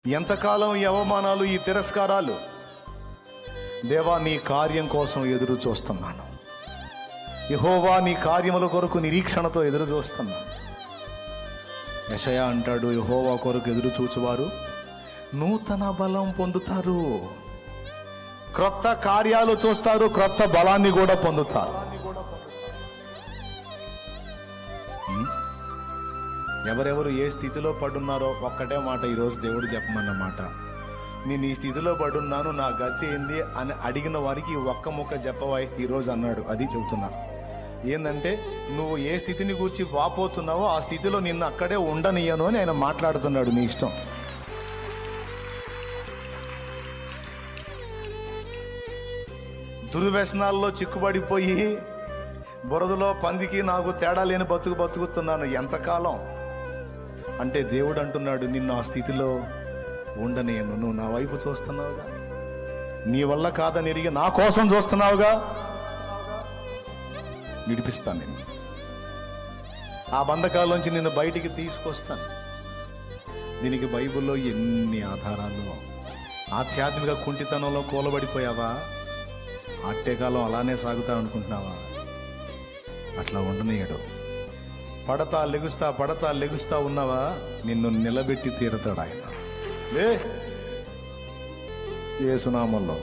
ఎంతకాలం ఈ అవమానాలు, ఈ తిరస్కారాలు? దేవా, నీ కార్యం కోసం ఎదురు చూస్తున్నాను. యెహోవా, నీ కార్యముల కొరకు నిరీక్షణతో ఎదురు చూస్తున్నాను. యెషయా అంటాడు, యెహోవా కొరకు ఎదురు చూచువారు నూతన బలం పొందుతారు. క్రొత్త కార్యాలు చూస్తారు, క్రొత్త బలాన్ని కూడా పొందుతారు. ఎవరెవరు ఏ స్థితిలో పడున్నారో ఒక్కటే మాట ఈరోజు దేవుడు చెప్పమన్నమాట. నేను ఈ స్థితిలో పడున్నాను, నా గతి ఏంది అని అడిగిన వారికి ఒక్క ముక్క చెప్పవా ఈరోజు అన్నాడు. అది చెబుతున్నా. ఏంటంటే, నువ్వు ఏ స్థితిని గూర్చి వాపోతున్నావో ఆ స్థితిలో నిన్ను అక్కడే ఉండనియను అని ఆయన మాట్లాడుతున్నాడు. నీ ఇష్టం. దుర్వ్యసనాల్లో చిక్కుబడిపోయి బురదలో పందికి నాకు తేడా లేని బతుకుతున్నాను. ఎంతకాలం అంటే దేవుడు అంటున్నాడు, నిన్ను ఆ స్థితిలో ఉండనేను. నువ్వు నా వైపు చూస్తున్నావుగా, నీ వల్ల కాదని ఎరిగి నా కోసం చూస్తున్నావుగా, విడిపిస్తాను నిన్ను. ఆ బంధకాల్లోంచి నిన్ను బయటికి తీసుకొస్తాను. దీనికి బైబిల్లో ఎన్ని ఆధారాలు. ఆధ్యాత్మిక కుంటితనంలో కూలబడిపోయావా? ఆట్టేకాలం అలానే సాగుతా అనుకుంటున్నావా? అట్లా ఉండనీయడు. పడతా లెగుస్తా ఉన్నావా? నిన్ను నిలబెట్టి తీరుతాడు ఆయన. యేసు నామములో.